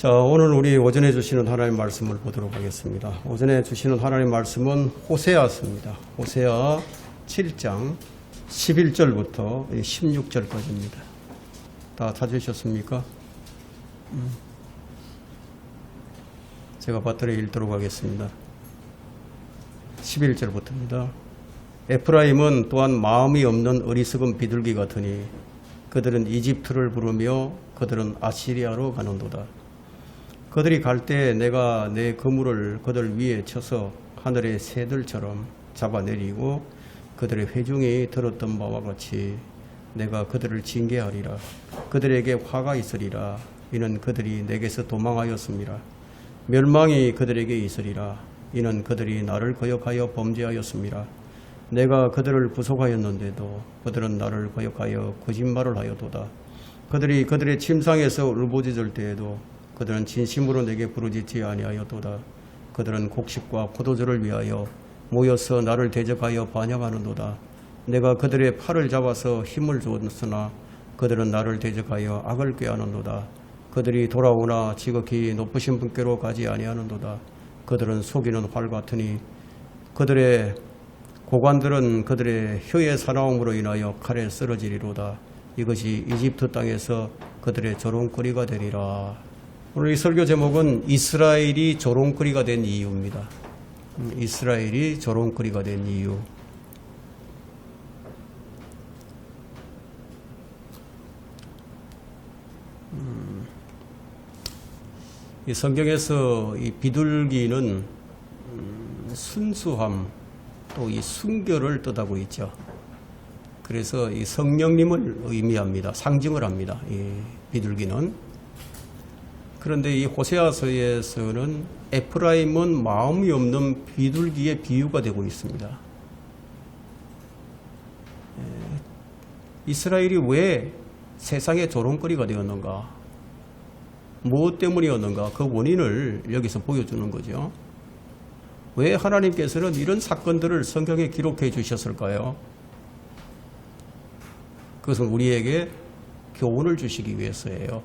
자, 오늘 우리 오전에 주시는 하나님 말씀을 보도록 하겠습니다. 오전에 주시는 하나님 말씀은 호세아서입니다. 호세아 7장 11절부터 16절까지입니다. 다 찾으셨습니까? 제가 받들어 읽도록 하겠습니다. 11절부터입니다. 에프라임은 또한 마음이 없는 어리석은 비둘기 같으니 그들은 이집트를 부르며 그들은 아시리아로 가는도다. 그들이 갈 때 내가 내 그물을 그들 위에 쳐서 하늘의 새들처럼 잡아내리고 그들의 회중이 들었던 바와 같이 내가 그들을 징계하리라. 그들에게 화가 있으리라. 이는 그들이 내게서 도망하였음이라. 멸망이 그들에게 있으리라. 이는 그들이 나를 거역하여 범죄하였음이라. 내가 그들을 구속하였는데도 그들은 나를 거역하여 거짓말을 하여도다. 그들이 그들의 침상에서 울부짖을 때에도 그들은 진심으로 내게 부르짖지 아니하였도다. 그들은 곡식과 포도주를 위하여 모여서 나를 대적하여 반역하는도다. 내가 그들의 팔을 잡아서 힘을 주었으나 그들은 나를 대적하여 악을 꾀하는도다. 그들이 돌아오나 지극히 높으신 분께로 가지 아니하는도다. 그들은 속이는 활 같으니 그들의 고관들은 그들의 혀의 사나움으로 인하여 칼에 쓰러지리로다. 이것이 이집트 땅에서 그들의 조롱거리가 되리라. 오늘 이 설교 제목은 이스라엘이 조롱거리가 된 이유입니다. 이스라엘이 조롱거리가 된 이유. 이 성경에서 이 비둘기는 순수함, 또 이 순결을 뜻하고 있죠. 그래서 이 성령님을 의미합니다. 상징을 합니다. 이 비둘기는. 그런데 이 호세아서에서는 에프라임은 마음이 없는 비둘기의 비유가 되고 있습니다. 이스라엘이 왜 세상의 조롱거리가 되었는가? 무엇 때문이었는가? 그 원인을 여기서 보여주는 거죠. 왜 하나님께서는 이런 사건들을 성경에 기록해 주셨을까요? 그것은 우리에게 교훈을 주시기 위해서예요.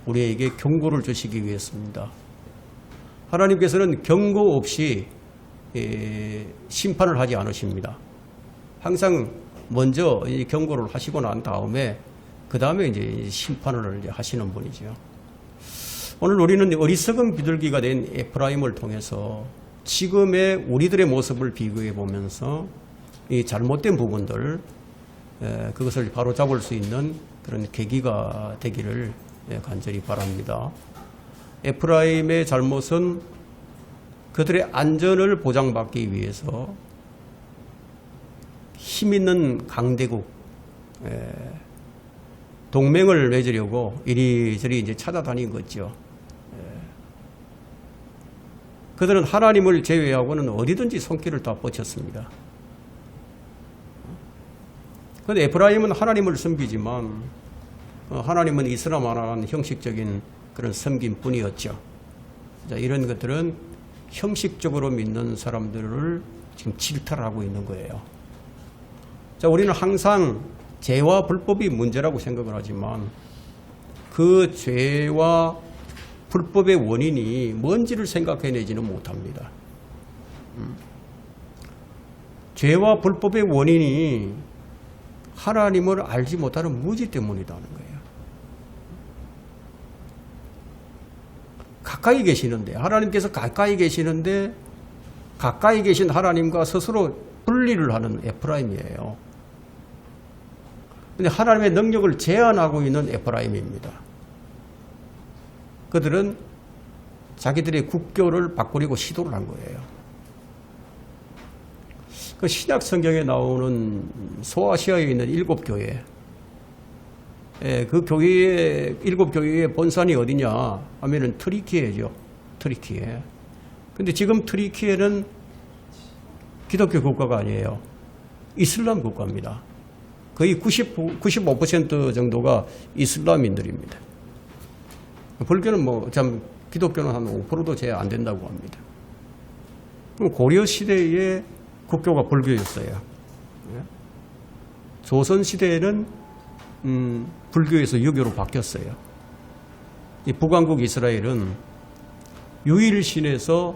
우리에게 경고를 주시기 위해서입니다. 하나님께서는 경고 없이 심판을 하지 않으십니다. 항상 먼저 경고를 하시고 난 다음에 그 다음에 이제 심판을 하시는 분이죠. 오늘 우리는 어리석은 비둘기가 된 에프라임을 통해서 지금의 우리들의 모습을 비교해 보면서 이 잘못된 부분들, 그것을 바로잡을 수 있는 그런 계기가 되기를 간절히 바랍니다. 에프라임의 잘못은 그들의 안전을 보장받기 위해서 힘있는 강대국, 동맹을 맺으려고 이리저리 이제 찾아다닌 거죠. 그들은 하나님을 제외하고는 어디든지 손길을 다 뻗쳤습니다. 그런데 에프라임은 하나님을 섬기지만 하나님은 이슬람 하나는 형식적인 그런 섬김 뿐이었죠. 자, 이런 것들은 형식적으로 믿는 사람들을 지금 질타하고 있는 거예요. 자, 우리는 항상 죄와 불법이 문제라고 생각을 하지만 그 죄와 불법의 원인이 뭔지를 생각해내지는 못합니다. 죄와 불법의 원인이 하나님을 알지 못하는 무지 때문이라는 거예요. 가까이 계시는데, 하나님께서 가까이 계시는데 가까이 계신 하나님과 스스로 분리를 하는 에프라임이에요. 그런데 하나님의 능력을 제한하고 있는 에프라임입니다. 그들은 자기들의 국교를 바꾸려고 시도를 한 거예요. 그 신약 성경에 나오는 소아시아에 있는 7교회, 그 교회의 7교회의 본산이 어디냐 하면은 트리키예죠. 트리키예. 근데 지금 트리키예는 기독교 국가가 아니에요. 이슬람 국가입니다. 거의 95% 정도가 이슬람인들입니다. 불교는 기독교는 한 5%도 제외 안 된다고 합니다. 고려 시대에 국교가 불교였어요. 조선 시대에는 불교에서 유교로 바뀌었어요. 이 북왕국 이스라엘은 유일신에서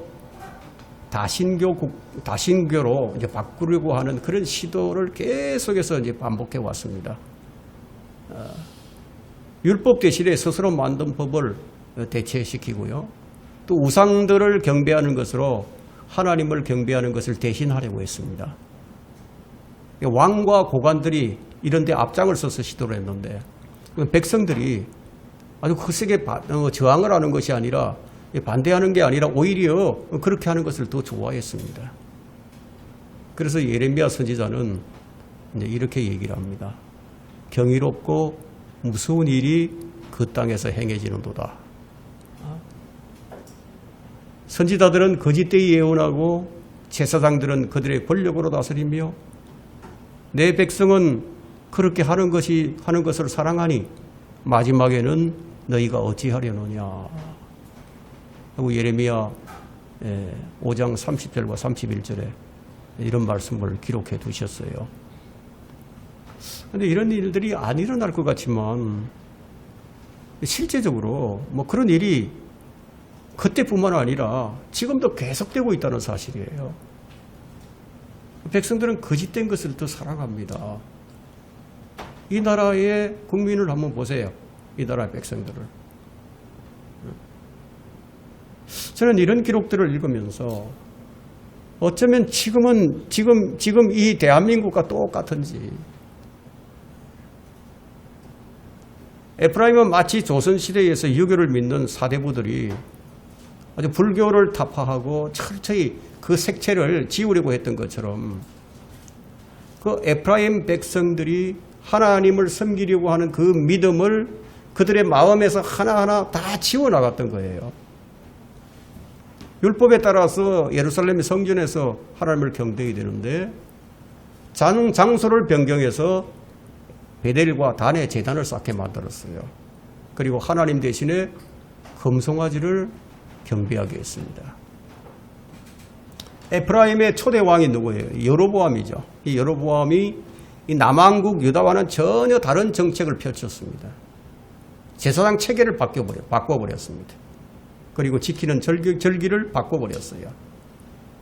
다신교로 이제 바꾸려고 하는 그런 시도를 계속해서 이제 반복해 왔습니다. 율법 대신에 스스로 만든 법을 대체시키고요. 또 우상들을 경배하는 것으로 하나님을 경배하는 것을 대신하려고 했습니다. 왕과 고관들이 이런 데 앞장을 서서 시도를 했는데 백성들이 아주 크게 저항을 하는 것이 아니라 반대하는 게 아니라 오히려 그렇게 하는 것을 더 좋아했습니다. 그래서 예레미야 선지자는 이제 이렇게 얘기를 합니다. 경이롭고 무서운 일이 그 땅에서 행해지는도다. 선지자들은 거짓되이 예언하고 제사장들은 그들의 권력으로 다스리며 내 백성은 그렇게 하는 것을 사랑하니 마지막에는 너희가 어찌하려느냐 하고 예레미야 5장 30절과 31절에 이런 말씀을 기록해 두셨어요. 그런데 이런 일들이 안 일어날 것 같지만 실제적으로 뭐 그런 일이 그때뿐만 아니라 지금도 계속되고 있다는 사실이에요. 백성들은 거짓된 것을 더 사랑합니다. 이 나라의 국민을 한번 보세요. 이 나라의 백성들을. 저는 이런 기록들을 읽으면서 어쩌면 지금 이 대한민국과 똑같은지 에프라임은 마치 조선시대에서 유교를 믿는 사대부들이 아주 불교를 타파하고 철저히 그 색채를 지우려고 했던 것처럼 그 에프라임 백성들이 하나님을 섬기려고 하는 그 믿음을 그들의 마음에서 하나하나 다 지워나갔던 거예요. 율법에 따라서 예루살렘 성전에서 하나님을 경배해야 되는데 장소를 변경해서 베델과 단의 제단을 쌓게 만들었어요. 그리고 하나님 대신에 금송아지를 경배하게 했습니다. 에프라임의 초대 왕이 누구예요? 여로보암이죠. 이 여로보암이 이 남왕국 유다와는 전혀 다른 정책을 펼쳤습니다. 제사장 체계를 바꿔버렸습니다. 그리고 지키는 절기를 바꿔버렸어요.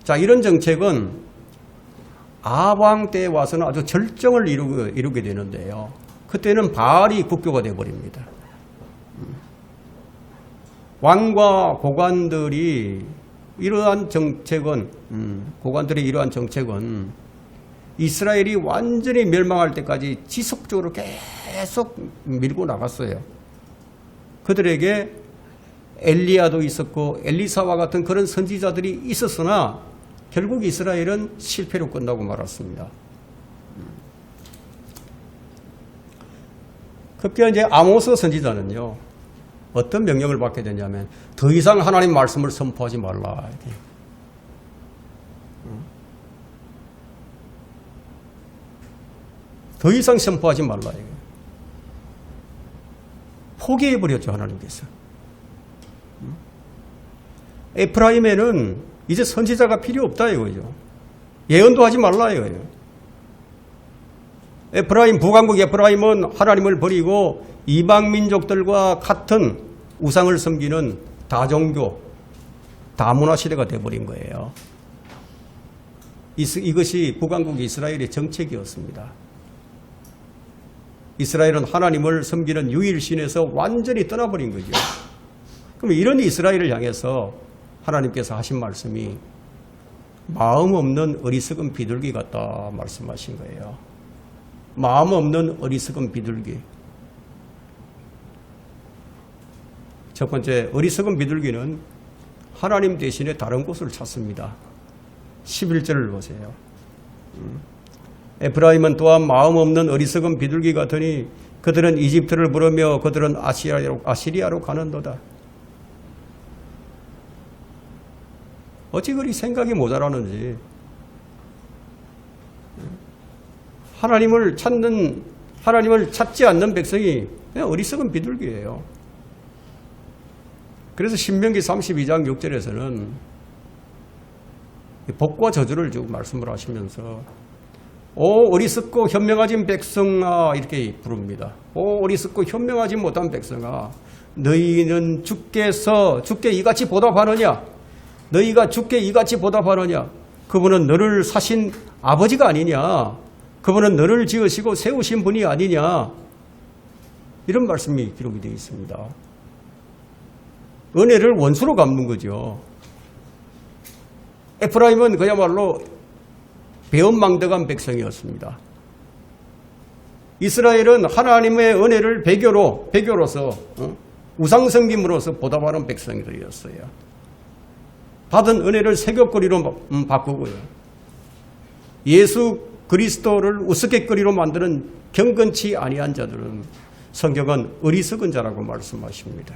자, 이런 정책은 아합왕 때에 와서는 아주 절정을 이루게 되는데요. 그때는 바알이 국교가 되어버립니다. 왕과 고관들이 이러한 정책은 이스라엘이 완전히 멸망할 때까지 지속적으로 계속 밀고 나갔어요. 그들에게 엘리야도 있었고 엘리사와 같은 그런 선지자들이 있었으나 결국 이스라엘은 실패로 끝나고 말았습니다. 급기야 이제 아모스 선지자는요, 어떤 명령을 받게 되냐면 더 이상 하나님 말씀을 선포하지 말라. 더 이상 선포하지 말라. 포기해버렸죠, 하나님께서. 에프라임에는 이제 선지자가 필요 없다 이거죠. 예언도 하지 말라 이거예요. 북왕국 에프라임은 하나님을 버리고 이방 민족들과 같은 우상을 섬기는 다종교, 다문화 시대가 되어버린 거예요. 이것이 북왕국 이스라엘의 정책이었습니다. 이스라엘은 하나님을 섬기는 유일신에서 완전히 떠나버린 거죠. 그럼 이런 이스라엘을 향해서 하나님께서 하신 말씀이 마음 없는 어리석은 비둘기 같다 말씀하신 거예요. 마음 없는 어리석은 비둘기. 첫 번째, 어리석은 비둘기는 하나님 대신에 다른 곳을 찾습니다. 11절을 보세요. 에프라임은 또한 마음 없는 어리석은 비둘기 같으니 그들은 이집트를 부르며 그들은 아시리아로 가는도다. 어찌 그리 생각이 모자라는지. 하나님을 찾지 않는 백성이 그냥 어리석은 비둘기예요. 그래서 신명기 32장 6절에서는 복과 저주를 쭉 말씀을 하시면서 오 어리석고 현명하진 백성아 이렇게 부릅니다. 오 어리석고 현명하지 못한 백성아, 너희는 주께 이같이 보답하느냐? 너희가 주께 이같이 보답하느냐? 그분은 너를 사신 아버지가 아니냐? 그분은 너를 지으시고 세우신 분이 아니냐? 이런 말씀이 기록이 되어 있습니다. 은혜를 원수로 갚는 거죠. 에프라임은 그야말로 배은망덕한 백성이었습니다. 이스라엘은 하나님의 은혜를 배교로서 우상섬김으로서 보답하는 백성들이었어요. 받은 은혜를 세귑거리로 바꾸고요. 예수 그리스도를 우스갯거리로 만드는 경건치 아니한 자들은 성경은 어리석은 자라고 말씀하십니다.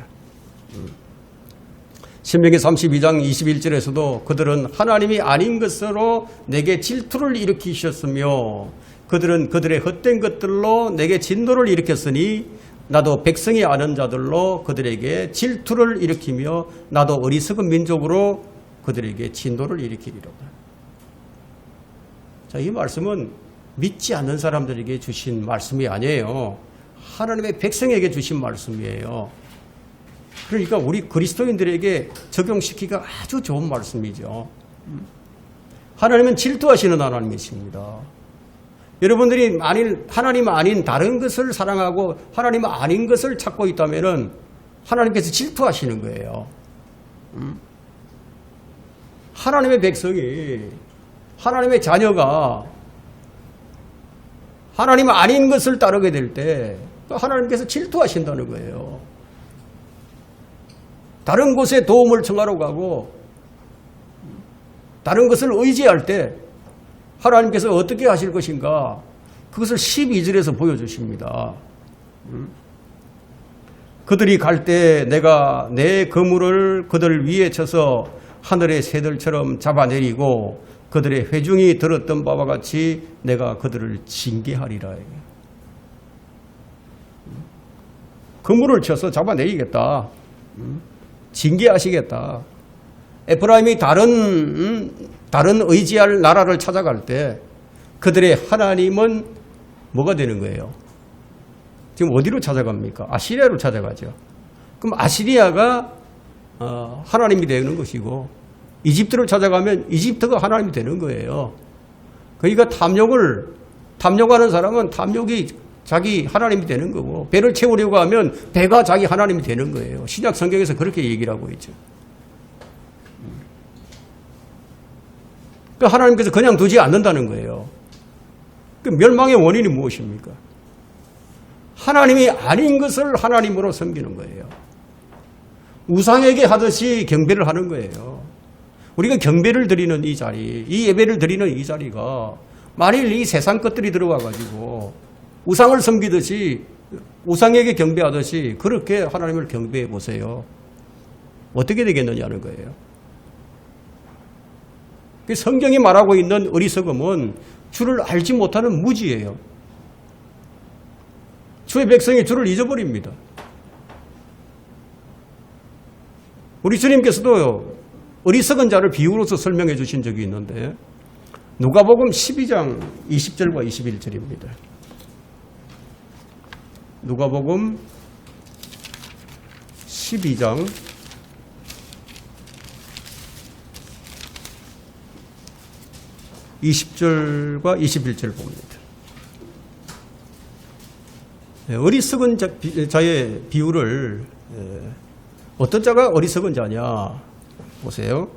신명기 32장 21절에서도 그들은 하나님이 아닌 것으로 내게 질투를 일으키셨으며 그들은 그들의 헛된 것들로 내게 진노를 일으켰으니 나도 백성이 아는 자들로 그들에게 질투를 일으키며 나도 어리석은 민족으로 그들에게 진노를 일으키리로다. 자, 이 말씀은 믿지 않는 사람들에게 주신 말씀이 아니에요. 하나님의 백성에게 주신 말씀이에요. 그러니까 우리 그리스도인들에게 적용시키기가 아주 좋은 말씀이죠. 하나님은 질투하시는 하나님이십니다. 여러분들이 하나님 아닌 다른 것을 사랑하고 하나님 아닌 것을 찾고 있다면 하나님께서 질투하시는 거예요. 하나님의 백성이, 하나님의 자녀가 하나님 아닌 것을 따르게 될 때 하나님께서 질투하신다는 거예요. 다른 곳에 도움을 청하러 가고 다른 것을 의지할 때 하나님께서 어떻게 하실 것인가, 그것을 12절에서 보여주십니다. 그들이 갈 때 내가 내 그물을 그들 위에 쳐서 하늘의 새들처럼 잡아내리고 그들의 회중이 들었던 바와 같이 내가 그들을 징계하리라. 그물을 쳐서 잡아내리겠다. 징계하시겠다. 에프라임이 다른 의지할 나라를 찾아갈 때 그들의 하나님은 뭐가 되는 거예요? 지금 어디로 찾아갑니까? 아시리아로 찾아가죠. 그럼 아시리아가 하나님이 되는 것이고 이집트를 찾아가면 이집트가 하나님이 되는 거예요. 그러니까 탐욕하는 사람은 탐욕이 자기 하나님이 되는 거고, 배를 채우려고 하면 배가 자기 하나님이 되는 거예요. 신약 성경에서 그렇게 얘기를 하고 있죠. 그러니까 하나님께서 그냥 두지 않는다는 거예요. 그 멸망의 원인이 무엇입니까? 하나님이 아닌 것을 하나님으로 섬기는 거예요. 우상에게 하듯이 경배를 하는 거예요. 우리가 경배를 드리는 이 자리, 이 예배를 드리는 이 자리가 만일 이 세상 것들이 들어와가지고 우상을 섬기듯이, 우상에게 경배하듯이 그렇게 하나님을 경배해 보세요. 어떻게 되겠느냐는 거예요. 성경이 말하고 있는 어리석음은 주를 알지 못하는 무지예요. 주의 백성이 주를 잊어버립니다. 우리 주님께서도 어리석은 자를 비유로서 설명해 주신 적이 있는데 누가복음 12장 20절과 21절입니다. 누가복음 12장 20절과 21절 봅니다. 어리석은 자의 비유를, 어떤 자가 어리석은 자냐 보세요.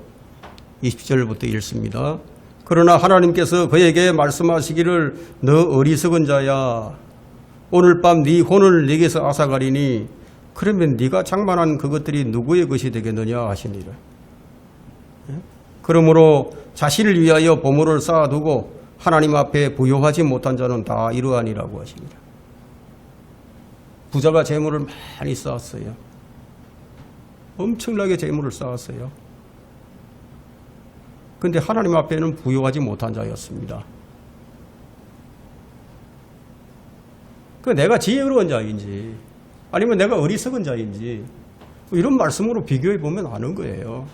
20절부터 읽습니다. 그러나 하나님께서 그에게 말씀하시기를 너 어리석은 자야, 오늘 밤 네 혼을 네게서 앗아가리니 그러면 네가 장만한 그것들이 누구의 것이 되겠느냐 하시니라. 그러므로 자신을 위하여 보물을 쌓아두고 하나님 앞에 부요하지 못한 자는 다 이러하니라고 하십니다. 부자가 재물을 많이 쌓았어요. 엄청나게 재물을 쌓았어요. 그런데 하나님 앞에는 부요하지 못한 자였습니다. 그 내가 지혜로운 자인지 아니면 내가 어리석은 자인지 이런 말씀으로 비교해 보면 아는 거예요.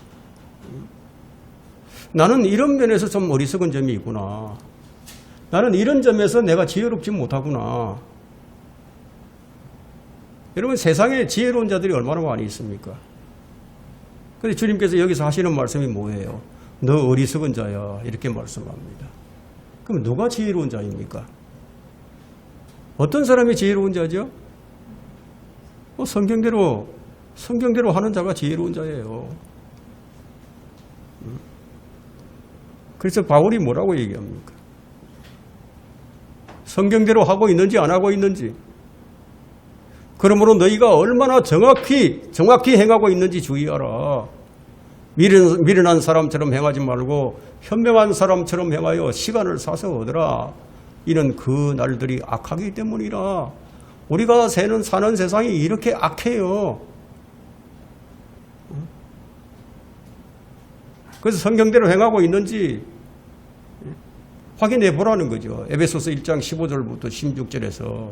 나는 이런 면에서 좀 어리석은 점이 있구나. 나는 이런 점에서 내가 지혜롭지 못하구나. 여러분 세상에 지혜로운 자들이 얼마나 많이 있습니까? 그런데 주님께서 여기서 하시는 말씀이 뭐예요? 너 어리석은 자야 이렇게 말씀합니다. 그럼 누가 지혜로운 자입니까? 어떤 사람이 지혜로운 자죠? 성경대로 하는 자가 지혜로운 자예요. 그래서 바울이 뭐라고 얘기합니까? 성경대로 하고 있는지 안 하고 있는지, 그러므로 너희가 얼마나 정확히 행하고 있는지 주의하라. 미련한 사람처럼 행하지 말고 현명한 사람처럼 행하여 시간을 사서 얻으라. 이는 그 날들이 악하기 때문이라. 우리가 사는 세상이 이렇게 악해요. 그래서 성경대로 행하고 있는지 확인해 보라는 거죠. 에베소서 1장 15절부터 16절에서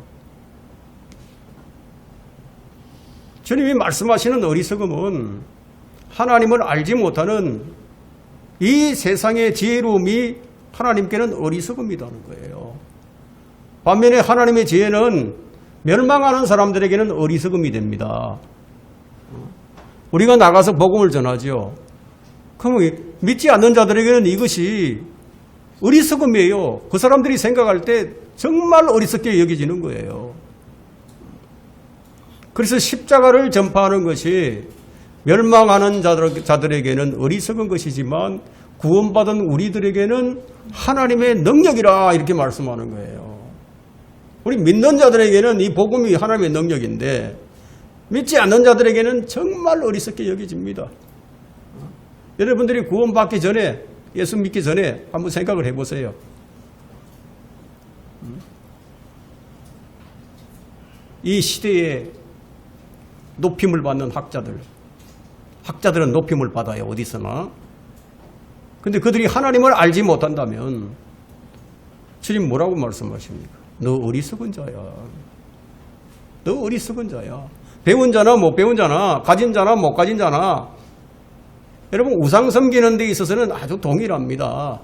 주님이 말씀하시는 어리석음은 하나님을 알지 못하는 이 세상의 지혜로움이 하나님께는 어리석음이라는 거예요. 반면에 하나님의 지혜는 멸망하는 사람들에게는 어리석음이 됩니다. 우리가 나가서 복음을 전하죠. 그럼 믿지 않는 자들에게는 이것이 어리석음이에요. 그 사람들이 생각할 때 정말 어리석게 여겨지는 거예요. 그래서 십자가를 전파하는 것이 멸망하는 자들에게는 어리석은 것이지만 구원받은 우리들에게는 하나님의 능력이라 이렇게 말씀하는 거예요. 우리 믿는 자들에게는 이 복음이 하나님의 능력인데 믿지 않는 자들에게는 정말 어리석게 여겨집니다. 여러분들이 구원받기 전에, 예수 믿기 전에 한번 생각을 해보세요. 이 시대에 높임을 받는 학자들은 높임을 받아요. 어디서나. 근데 그들이 하나님을 알지 못한다면 주님 뭐라고 말씀하십니까? 너 어리석은 자야. 너 어리석은 자야. 배운 자나 못 배운 자나, 가진 자나 못 가진 자나, 여러분 우상 섬기는 데 있어서는 아주 동일합니다.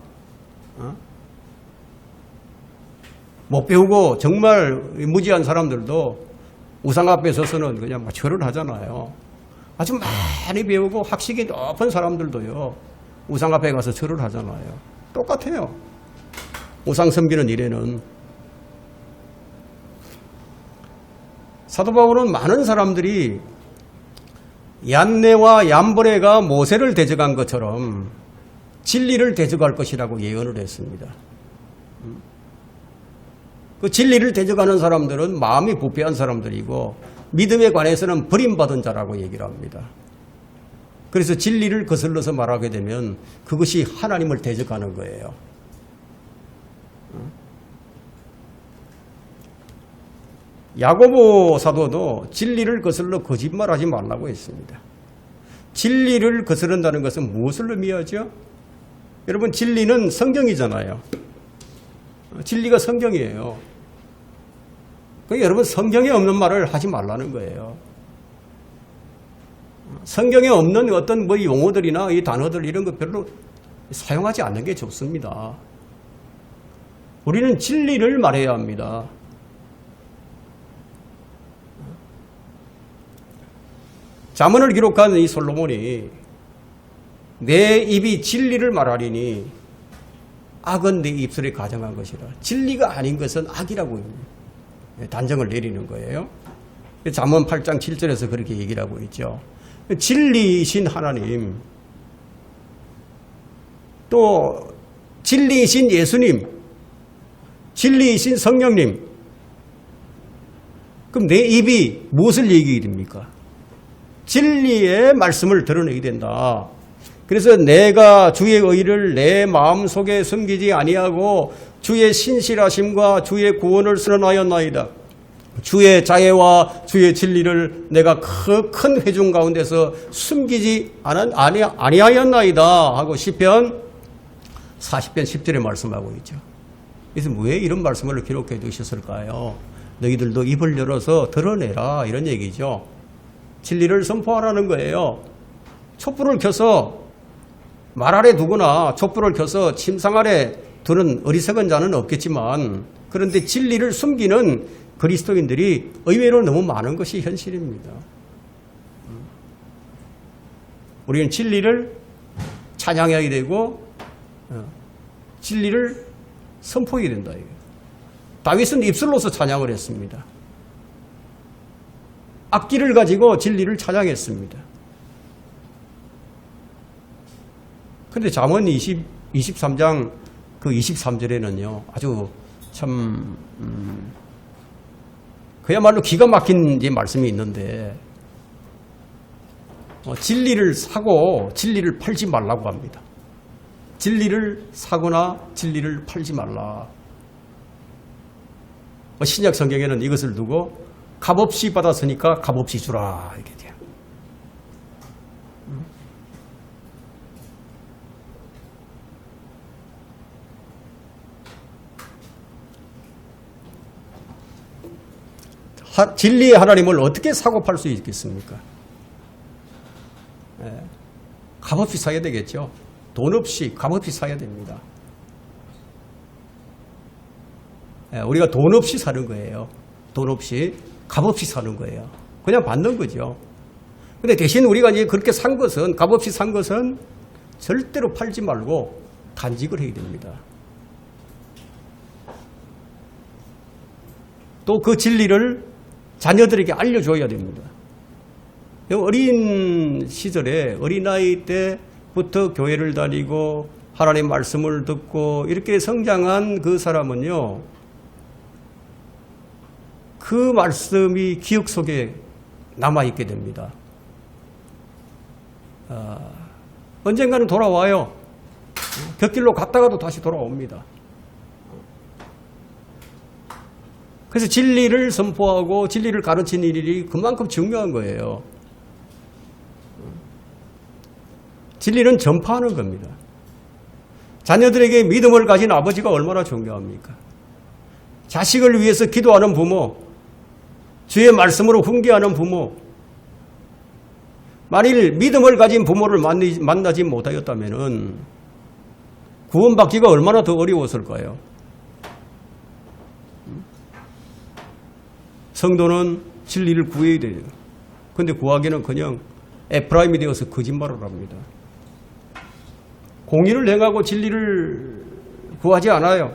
못 배우고 정말 무지한 사람들도 우상 앞에 서서는 그냥 절을 하잖아요. 아주 많이 배우고 학식이 높은 사람들도요, 우상 앞에 가서 절을 하잖아요. 똑같아요. 우상 섬기는 일에는. 사도 바울은 많은 사람들이 얀네와 얀보레가 모세를 대적한 것처럼 진리를 대적할 것이라고 예언을 했습니다. 그 진리를 대적하는 사람들은 마음이 부패한 사람들이고 믿음에 관해서는 버림받은 자라고 얘기를 합니다. 그래서 진리를 거슬러서 말하게 되면 그것이 하나님을 대적하는 거예요. 야고보 사도도 진리를 거슬러 거짓말하지 말라고 했습니다. 진리를 거스른다는 것은 무엇을 의미하죠? 여러분, 진리는 성경이잖아요. 진리가 성경이에요. 그러니까 여러분, 성경에 없는 말을 하지 말라는 거예요. 성경에 없는 어떤 용어들이나 이 단어들 이런 거 별로 사용하지 않는 게 좋습니다. 우리는 진리를 말해야 합니다. 잠언을 기록한 이 솔로몬이 내 입이 진리를 말하리니 악은 내 입술에 가정한 것이라. 진리가 아닌 것은 악이라고 단정을 내리는 거예요. 잠언 8장 7절에서 그렇게 얘기를 하고 있죠. 진리이신 하나님, 또 진리이신 예수님, 진리이신 성령님, 그럼 내 입이 무엇을 얘기해야 됩니까? 진리의 말씀을 드러내야 된다. 그래서 내가 주의 의를 내 마음속에 숨기지 아니하고 주의 신실하심과 주의 구원을 선언하였나이다. 주의 자애와 주의 진리를 내가 그 큰 회중 가운데서 숨기지 아니하였나이다 하고 시편 40편 10절에 말씀하고 있죠. 그래서 왜 이런 말씀을 기록해 두셨을까요? 너희들도 입을 열어서 드러내라, 이런 얘기죠. 진리를 선포하라는 거예요. 촛불을 켜서 말 아래 두거나 촛불을 켜서 침상 아래 두는 어리석은 자는 없겠지만, 그런데 진리를 숨기는 그리스도인들이 의외로 너무 많은 것이 현실입니다. 우리는 진리를 찬양해야 되고 진리를 선포해야 된다. 다윗은 입술로서 찬양을 했습니다. 악기를 가지고 진리를 찬양했습니다. 그런데 잠언 23장 그 23절에는요, 아주 참, 그야말로 기가 막힌 말씀이 있는데, 진리를 사고 진리를 팔지 말라고 합니다. 진리를 사거나 진리를 팔지 말라. 신약 성경에는 이것을 두고 값없이 받았으니까 값없이 주라 이렇게 돼요. 진리의 하나님을 어떻게 사고 팔 수 있겠습니까? 값없이 사야 되겠죠. 돈 없이 값없이 사야 됩니다. 우리가 돈 없이 사는 거예요. 돈 없이 값없이 사는 거예요. 그냥 받는 거죠. 근데 대신 우리가 이제 그렇게 산 것은, 값없이 산 것은 절대로 팔지 말고 간직을 해야 됩니다. 또 그 진리를 자녀들에게 알려줘야 됩니다. 어린 시절에, 어린아이 때부터 교회를 다니고 하나님의 말씀을 듣고 이렇게 성장한 그 사람은요, 그 말씀이 기억 속에 남아있게 됩니다. 언젠가는 돌아와요. 곁길로 갔다가도 다시 돌아옵니다. 그래서 진리를 선포하고 진리를 가르치는 일이 그만큼 중요한 거예요. 진리는 전파하는 겁니다. 자녀들에게 믿음을 가진 아버지가 얼마나 중요합니까? 자식을 위해서 기도하는 부모, 주의 말씀으로 훈계하는 부모, 만일 믿음을 가진 부모를 만나지 못하였다면 구원받기가 얼마나 더 어려웠을까요? 성도는 진리를 구해야 돼요. 그런데 구하기는 그냥 에프라임이 되어서 거짓말을 합니다. 공의를 행하고 진리를 구하지 않아요.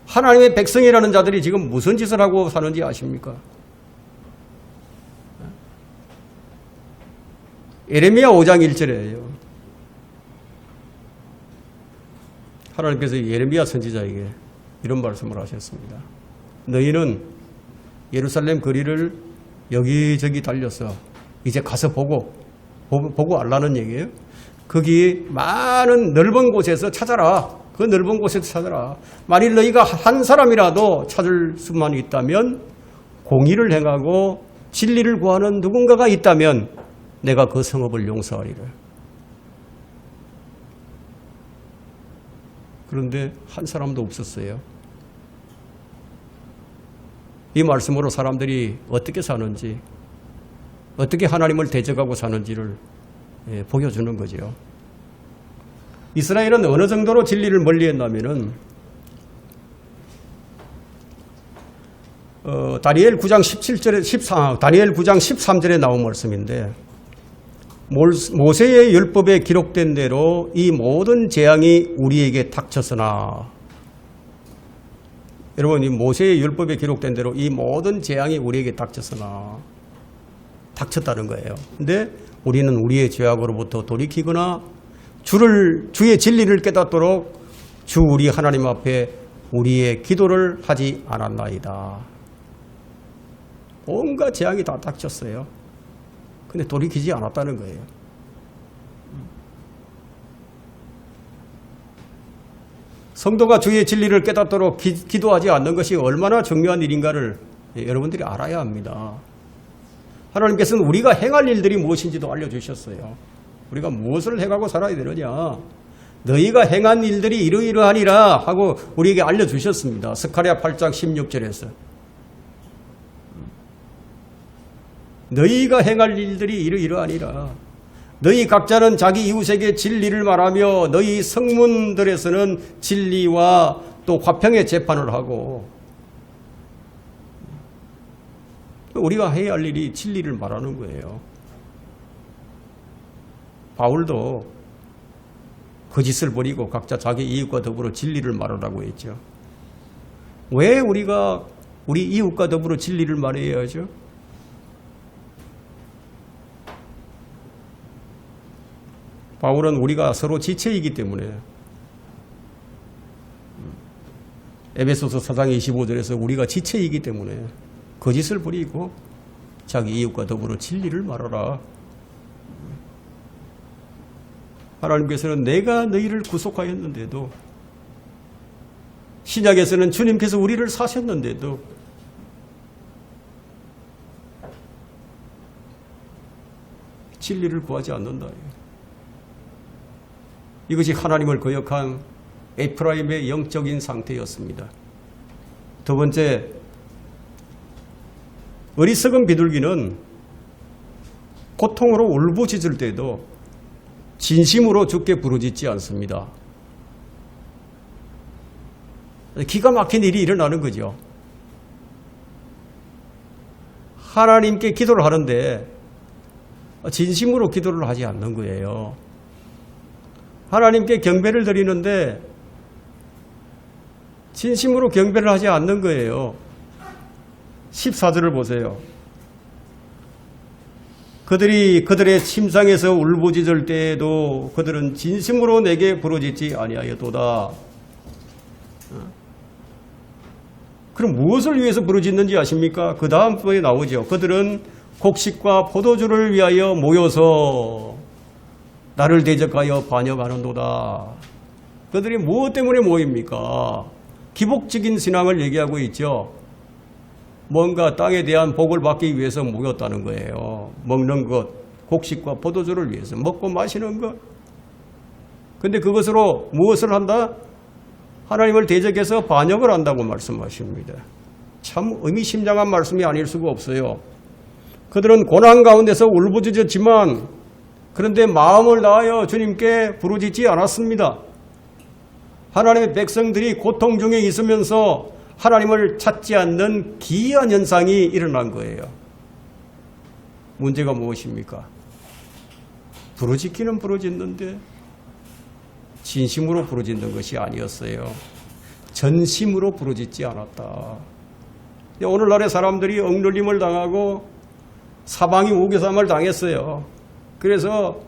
하나님의 백성이라는 자들이 지금 무슨 짓을 하고 사는지 아십니까? 예레미야 5장 1절이에요. 하나님께서 예레미야 선지자에게 이런 말씀을 하셨습니다. 너희는 예루살렘 거리를 여기저기 달려서 이제 가서 보고 알라는 얘기예요. 거기 많은 넓은 곳에서 찾아라. 그 넓은 곳에서 찾아라. 만일 너희가 한 사람이라도 찾을 수만 있다면, 공의를 행하고 진리를 구하는 누군가가 있다면 내가 그 성읍을 용서하리라. 그런데 한 사람도 없었어요. 이 말씀으로 사람들이 어떻게 사는지, 어떻게 하나님을 대적하고 사는지를 보여주는 거죠. 이스라엘은 어느 정도로 진리를 멀리했냐면은 다니엘 9장 17절에 다니엘 9장 13절에 나온 말씀인데, 모세의 율법에 기록된 대로 이 모든 재앙이 우리에게 닥쳤으나, 여러분, 이 모세의 율법에 기록된 대로 이 모든 재앙이 우리에게 닥쳤다는 거예요. 근데 우리는 우리의 죄악으로부터 돌이키거나 주의 진리를 깨닫도록 주 우리 하나님 앞에 우리의 기도를 하지 않았나이다. 온갖 재앙이 다 닥쳤어요. 근데 돌이키지 않았다는 거예요. 성도가 주의 진리를 깨닫도록 기도하지 않는 것이 얼마나 중요한 일인가를 여러분들이 알아야 합니다. 하나님께서는 우리가 행할 일들이 무엇인지도 알려주셨어요. 우리가 무엇을 행하고 살아야 되느냐. 너희가 행한 일들이 이러이러하니라 하고 우리에게 알려주셨습니다. 스가랴 8장 16절에서. 너희가 행할 일들이 이러이러하니라. 너희 각자는 자기 이웃에게 진리를 말하며 너희 성문들에서는 진리와 또 화평의 재판을 하고, 우리가 해야 할 일이 진리를 말하는 거예요. 바울도 거짓을 버리고 각자 자기 이웃과 더불어 진리를 말하라고 했죠. 왜 우리가 우리 이웃과 더불어 진리를 말해야 하죠? 바울은 우리가 서로 지체이기 때문에 에베소서 4장 25절에서 우리가 지체이기 때문에 거짓을 버리고 자기 이웃과 더불어 진리를 말하라. 하나님께서는 내가 너희를 구속하였는데도, 신약에서는 주님께서 우리를 사셨는데도 진리를 구하지 않는다. 이것이 하나님을 거역한 에프라임의 영적인 상태였습니다. 두 번째, 어리석은 비둘기는 고통으로 울부짖을 때도 진심으로 주께 부르짖지 않습니다. 기가 막힌 일이 일어나는 거죠. 하나님께 기도를 하는데 진심으로 기도를 하지 않는 거예요. 하나님께 경배를 드리는데 진심으로 경배를 하지 않는 거예요. 14절을 보세요. 그들이 그들의 침상에서 울부짖을 때에도 그들은 진심으로 내게 부르짖지 아니하였도다. 그럼 무엇을 위해서 부르짖는지 아십니까? 그 다음 부분에 나오죠. 그들은 곡식과 포도주를 위하여 모여서 나를 대적하여 반역하는도다. 그들이 무엇 때문에 모입니까? 기복적인 신앙을 얘기하고 있죠. 뭔가 땅에 대한 복을 받기 위해서 모였다는 거예요. 먹는 것, 곡식과 포도주를 위해서 먹고 마시는 것. 근데 그것으로 무엇을 한다? 하나님을 대적해서 반역을 한다고 말씀하십니다. 참 의미심장한 말씀이 아닐 수가 없어요. 그들은 고난 가운데서 울부짖었지만 그런데 마음을 다하여 주님께 부르짖지 않았습니다. 하나님의 백성들이 고통 중에 있으면서 하나님을 찾지 않는 기이한 현상이 일어난 거예요. 문제가 무엇입니까? 부르짖기는 부르짖는데 진심으로 부르짖는 것이 아니었어요. 전심으로 부르짖지 않았다. 오늘날의 사람들이 억눌림을 당하고 사방이 우겨삼을 당했어요. 그래서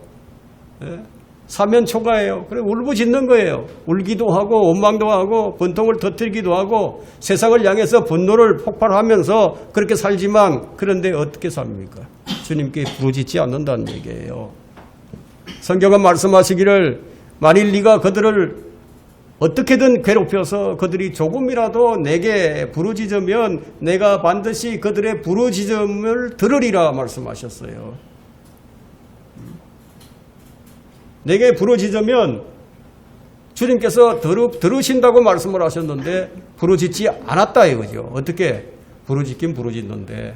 사면초가예요. 그래 울부짖는 거예요. 울기도 하고 원망도 하고 분통을 터뜨리기도 하고 세상을 향해서 분노를 폭발하면서 그렇게 살지만 그런데 어떻게 삽니까? 주님께 부르짖지 않는다는 얘기예요. 성경은 말씀하시기를 만일 네가 그들을 어떻게든 괴롭혀서 그들이 조금이라도 내게 부르짖으면 내가 반드시 그들의 부르짖음을 들으리라 말씀하셨어요. 내게 부르짖으면 주님께서 들으신다고 말씀을 하셨는데 부르짖지 않았다 이거죠. 어떻게? 부르짖긴 부르짖는데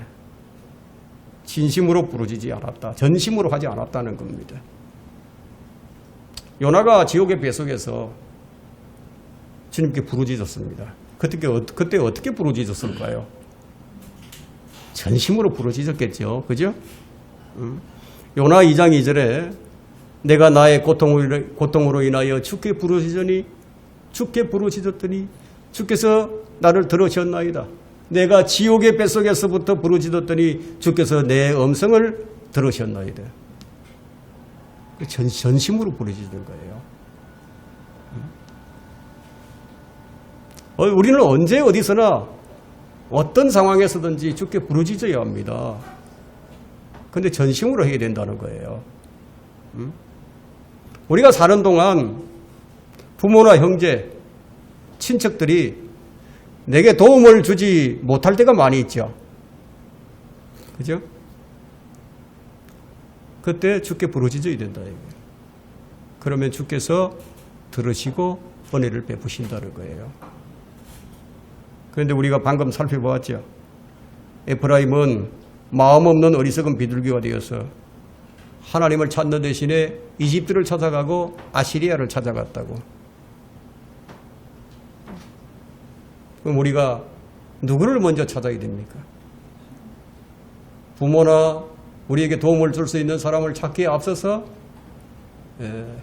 진심으로 부르짖지 않았다. 전심으로 하지 않았다는 겁니다. 요나가 지옥의 뱃속에서 주님께 부르짖었습니다. 그때 어떻게 부르짖었을까요? 전심으로 부르짖었겠죠. 그죠? 요나 2장 2절에 내가 나의 고통으로 인하여 주께 부르짖더니 주께서 나를 들으셨나이다. 내가 지옥의 뱃속에서부터 부르짖었더니 주께서 내 음성을 들으셨나이다. 전심으로 부르짖는 거예요. 우리는 언제 어디서나 어떤 상황에서든지 주께 부르짖어야 합니다. 그런데 전심으로 해야 된다는 거예요. 우리가 사는 동안 부모나 형제, 친척들이 내게 도움을 주지 못할 때가 많이 있죠. 그죠? 그때 주께 부르짖어야 된다. 그러면 주께서 들으시고 은혜를 베푸신다는 거예요. 그런데 우리가 방금 살펴보았죠. 에프라임은 마음 없는 어리석은 비둘기가 되어서 하나님을 찾는 대신에 이집트를 찾아가고 아시리아를 찾아갔다고. 그럼 우리가 누구를 먼저 찾아야 됩니까? 부모나 우리에게 도움을 줄 수 있는 사람을 찾기에 앞서서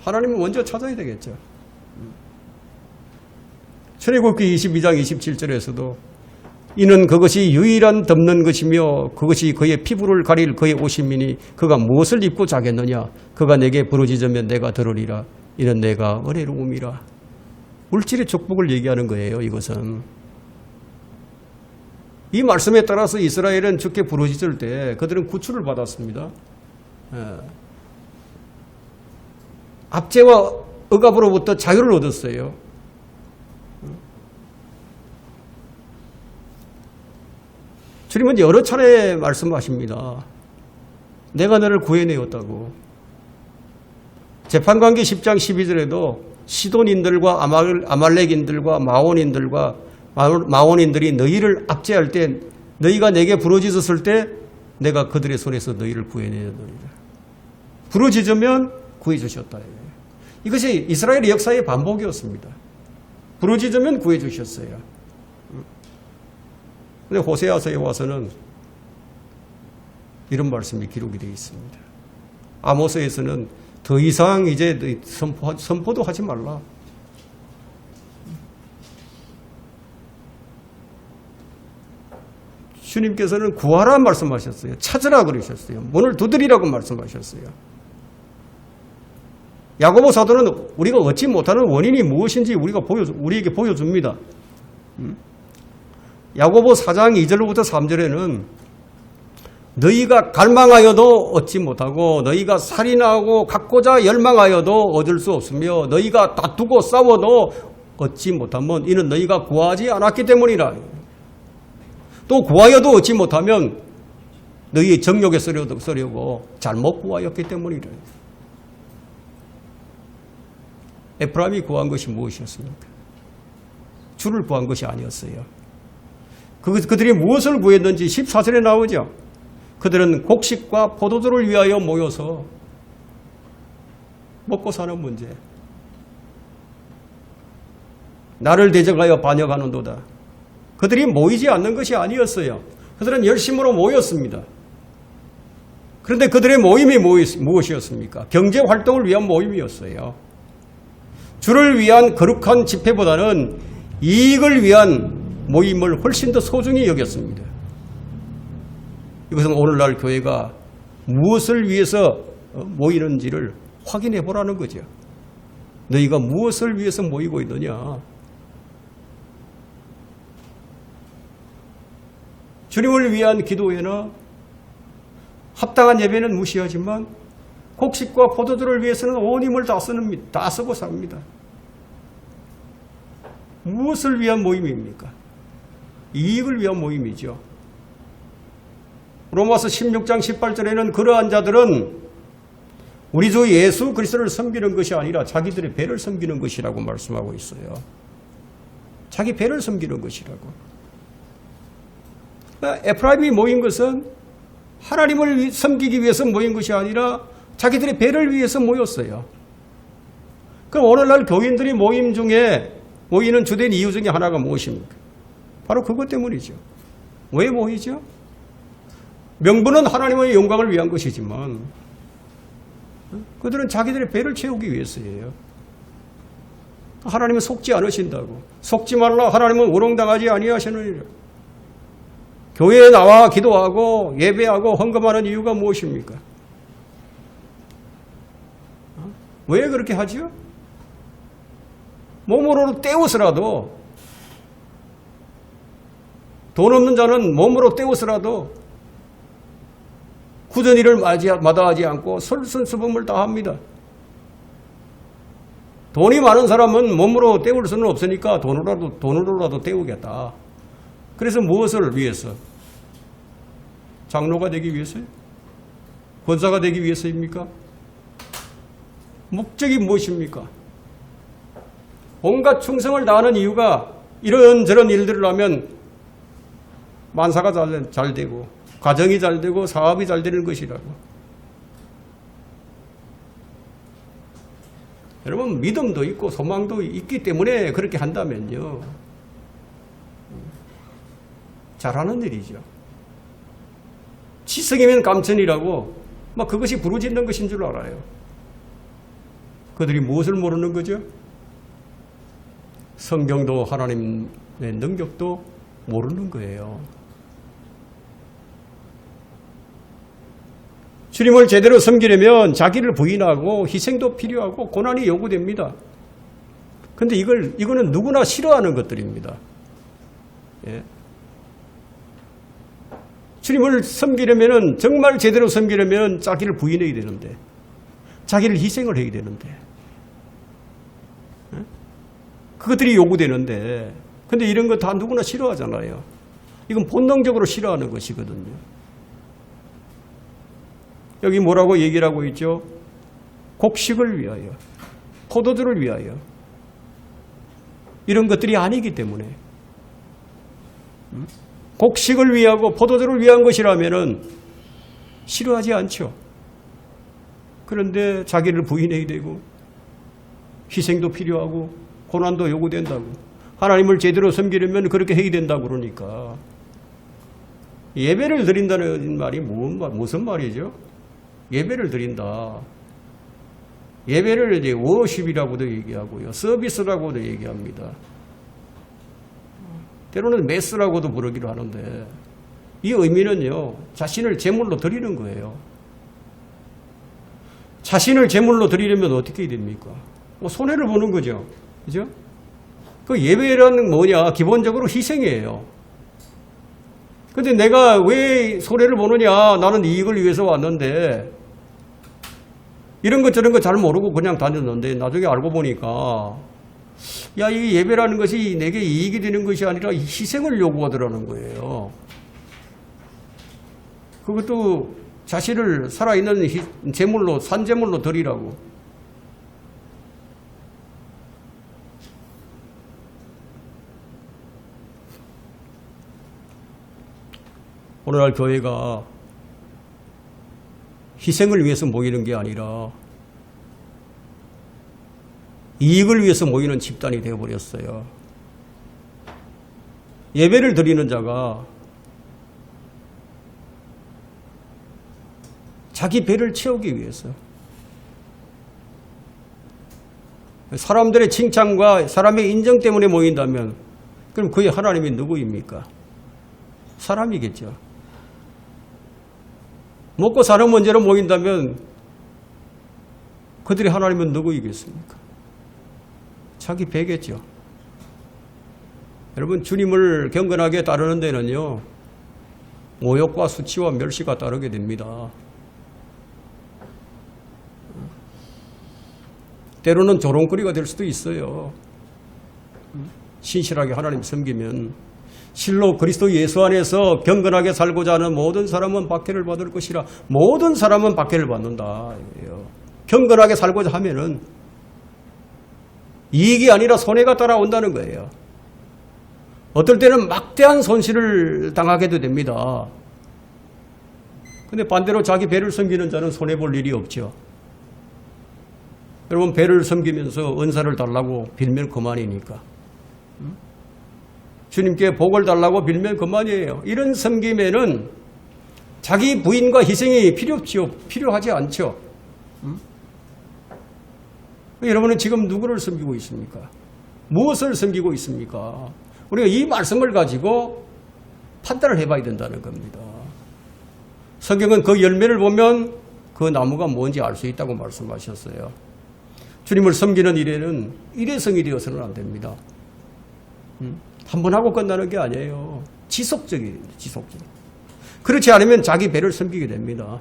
하나님을 먼저 찾아야 되겠죠. 출애굽기 22장 27절에서도 이는 그것이 유일한 덮는 것이며 그것이 그의 피부를 가릴 그의 옷임이니 그가 무엇을 입고 자겠느냐. 그가 내게 부르짖으면 내가 들으리라. 이는 내가 은혜로움이라. 물질의 축복을 얘기하는 거예요. 이것은. 이 말씀에 따라서 이스라엘은 주께 부르짖을 때 그들은 구출을 받았습니다. 압제와 억압으로부터 자유를 얻었어요. 주님은 여러 차례 말씀하십니다. 내가 너를 구해내었다고. 재판관계 10장 12절에도 시돈인들과 아말렉인들과 마온인들이 너희를 압제할 때 너희가 내게 부르짖었을 때 내가 그들의 손에서 너희를 구해내었느니라. 부르짖으면 구해주셨다. 이것이 이스라엘의 역사의 반복이었습니다. 부르짖으면 구해주셨어요. 그런데 호세아서에 와서는 이런 말씀이 기록이 되어 있습니다. 아모스에서는 더 이상 이제 선포도 하지 말라. 주님께서는 구하라 말씀하셨어요. 찾으라 그러셨어요. 문을 두드리라고 말씀하셨어요. 야고보 사도는 우리가 얻지 못하는 원인이 무엇인지 우리에게 보여줍니다. 야고보 4장 2절부터 3절에는 너희가 갈망하여도 얻지 못하고 너희가 살인하고 갖고자 열망하여도 얻을 수 없으며 너희가 다투고 싸워도 얻지 못하면 이는 너희가 구하지 않았기 때문이라. 또 구하여도 얻지 못하면 너희의 정욕에 쓰려고 잘못 구하였기 때문이라. 에프라임이 구한 것이 무엇이었습니까? 주를 구한 것이 아니었어요. 그들이 무엇을 구했는지 14절에 나오죠. 그들은 곡식과 포도주를 위하여 모여서 먹고 사는 문제. 나를 대적하여 반역하는도다. 그들이 모이지 않는 것이 아니었어요. 그들은 열심으로 모였습니다. 그런데 그들의 모임이 무엇이었습니까? 경제활동을 위한 모임이었어요. 주를 위한 거룩한 집회보다는 이익을 위한 모임을 훨씬 더 소중히 여겼습니다. 이것은 오늘날 교회가 무엇을 위해서 모이는지를 확인해 보라는 거죠. 너희가 무엇을 위해서 모이고 있느냐. 주님을 위한 기도회나 합당한 예배는 무시하지만 곡식과 포도주를 위해서는 온 힘을 다 쓰고 삽니다. 무엇을 위한 모임입니까? 이익을 위한 모임이죠. 로마서 16장 18절에는 그러한 자들은 우리 주 예수 그리스도를 섬기는 것이 아니라 자기들의 배를 섬기는 것이라고 말씀하고 있어요. 자기 배를 섬기는 것이라고. 에프라임이 모인 것은 하나님을 섬기기 위해서 모인 것이 아니라 자기들의 배를 위해서 모였어요. 그럼 오늘날 교인들이 모임 중에 모이는 주된 이유 중에 하나가 무엇입니까? 바로 그것 때문이죠. 왜 모이죠? 명분은 하나님의 영광을 위한 것이지만 그들은 자기들의 배를 채우기 위해서예요. 하나님은 속지 않으신다고. 속지 말라. 하나님은 우롱당하지 아니하시느니라. 교회에 나와 기도하고 예배하고 헌금하는 이유가 무엇입니까? 왜 그렇게 하죠? 몸으로 때워서라도, 돈 없는 자는 몸으로 때워서라도 굳은 일을 마다하지 않고 설순수범을 다합니다. 돈이 많은 사람은 몸으로 때울 수는 없으니까 돈으로라도 때우겠다. 그래서 무엇을 위해서? 장로가 되기 위해서요? 권사가 되기 위해서입니까? 목적이 무엇입니까? 온갖 충성을 다하는 이유가 이런저런 일들을 하면 만사가 잘 되고 가정이 잘 되고 사업이 잘 되는 것이라고. 여러분 믿음도 있고 소망도 있기 때문에 그렇게 한다면요. 잘하는 일이죠. 지성이면 감천이라고 막 그것이 부르짖는 것인 줄 알아요. 그들이 무엇을 모르는 거죠? 성경도 하나님의 능력도 모르는 거예요. 주님을 제대로 섬기려면 자기를 부인하고 희생도 필요하고 고난이 요구됩니다. 그런데 이거는 누구나 싫어하는 것들입니다. 예. 주님을 섬기려면, 정말 제대로 섬기려면 자기를 부인해야 되는데, 자기를 희생을 해야 되는데, 예? 그것들이 요구되는데, 근데 이런 거 다 누구나 싫어하잖아요. 이건 본능적으로 싫어하는 것이거든요. 여기 뭐라고 얘기를 하고 있죠? 곡식을 위하여, 포도주를 위하여. 이런 것들이 아니기 때문에. 곡식을 위하고 포도주를 위한 것이라면은 싫어하지 않죠. 그런데 자기를 부인해야 되고 희생도 필요하고 고난도 요구된다고. 하나님을 제대로 섬기려면 그렇게 해야 된다고 그러니까. 예배를 드린다는 말이 무슨 말이죠? 예배를 드린다. 예배를 이제 워십이라고도 얘기하고요. 서비스라고도 얘기합니다. 때로는 메스라고도 부르기로 하는데 이 의미는요. 자신을 제물로 드리는 거예요. 자신을 제물로 드리려면 어떻게 해야 됩니까? 손해를 보는 거죠. 그죠? 그 예배라는 뭐냐? 기본적으로 희생이에요. 근데 내가 왜 손해를 보느냐? 나는 이익을 위해서 왔는데 이런 것 저런 거 잘 모르고 그냥 다녔는데 나중에 알고 보니까 야, 이 예배라는 것이 내게 이익이 되는 것이 아니라 희생을 요구하더라는 거예요. 그것도 자신을 살아있는 제물로, 산제물로 드리라고. 오늘날 교회가 희생을 위해서 모이는 게 아니라 이익을 위해서 모이는 집단이 되어버렸어요. 예배를 드리는 자가 자기 배를 채우기 위해서 사람들의 칭찬과 사람의 인정 때문에 모인다면 그럼 그의 하나님이 누구입니까? 사람이겠죠. 먹고 사는 문제로 모인다면 그들의 하나님은 누구이겠습니까? 자기 배겠죠. 여러분, 주님을 경건하게 따르는 데는요, 모욕과 수치와 멸시가 따르게 됩니다. 때로는 조롱거리가 될 수도 있어요. 신실하게 하나님 섬기면 실로 그리스도 예수 안에서 경건하게 살고자 하는 모든 사람은 박해를 받을 것이라. 모든 사람은 박해를 받는다. 경건하게 살고자 하면은 이익이 아니라 손해가 따라온다는 거예요. 어떨 때는 막대한 손실을 당하게도 됩니다. 근데 반대로 자기 배를 섬기는 자는 손해볼 일이 없죠. 여러분, 배를 섬기면서 은사를 달라고 빌면 그만이니까. 주님께 복을 달라고 빌면 그만이에요. 이런 섬김에는 자기 부인과 희생이 필요하지 않죠. 여러분은 지금 누구를 섬기고 있습니까? 무엇을 섬기고 있습니까? 우리가 이 말씀을 가지고 판단을 해봐야 된다는 겁니다. 성경은 그 열매를 보면 그 나무가 뭔지 알 수 있다고 말씀하셨어요. 주님을 섬기는 일에는 일회성이 되어서는 안 됩니다. 한 번 하고 끝나는 게 아니에요. 지속적이에요. 그렇지 않으면 자기 배를 섬기게 됩니다.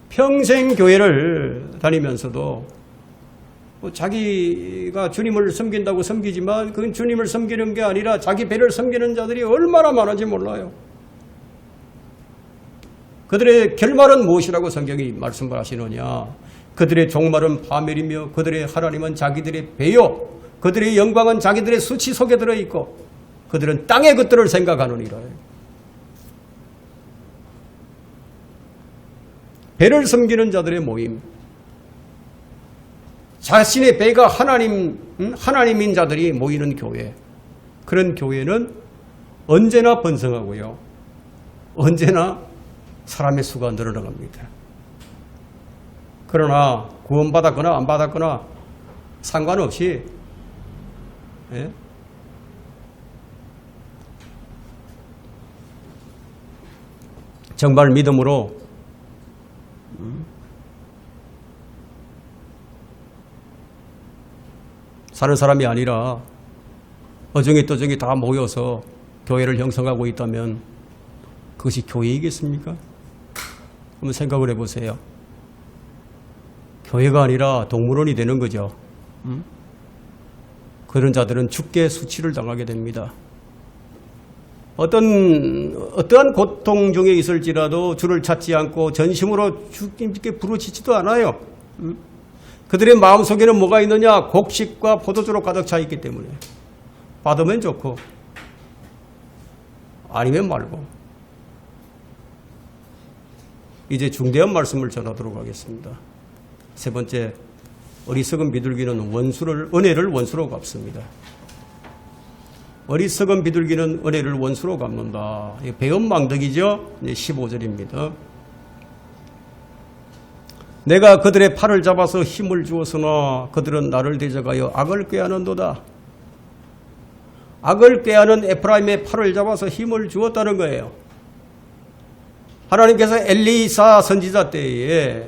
평생 교회를 다니면서도 자기가 주님을 섬긴다고 섬기지만 그건 주님을 섬기는 게 아니라 자기 배를 섬기는 자들이 얼마나 많은지 몰라요. 그들의 결말은 무엇이라고 성경이 말씀을 하시느냐? 그들의 종말은 파멸이며 그들의 하나님은 자기들의 배요. 그들의 영광은 자기들의 수치 속에 들어있고 그들은 땅의 것들을 생각하느니라. 배를 섬기는 자들의 모임. 자신의 배가 하나님인 자들이 모이는 교회. 그런 교회는 언제나 번성하고요. 언제나 사람의 수가 늘어나갑니다. 그러나 구원받았거나 안 받았거나 상관없이 예? 정말 믿음으로 사는 사람이 아니라 어정이 떠정이 다 모여서 교회를 형성하고 있다면 그것이 교회이겠습니까? 한번 생각을 해보세요. 교회가 아니라 동물원이 되는 거죠. 그런 자들은 죽게 수치를 당하게 됩니다. 어떠한 고통 중에 있을지라도 주를 찾지 않고 전심으로 주님께 부르짖지도 않아요. 그들의 마음속에는 뭐가 있느냐? 곡식과 포도주로 가득 차 있기 때문에 받으면 좋고 아니면 말고. 이제 중대한 말씀을 전하도록 하겠습니다. 세 번째, 어리석은 비둘기는 은혜를 원수로 갚습니다. 어리석은 비둘기는 은혜를 원수로 갚는다. 배은망덕이죠. 15절입니다. 내가 그들의 팔을 잡아서 힘을 주었으나 그들은 나를 대적하여 악을 꾀하는도다. 악을 꾀하는 에프라임의 팔을 잡아서 힘을 주었다는 거예요. 하나님께서 엘리사 선지자 때에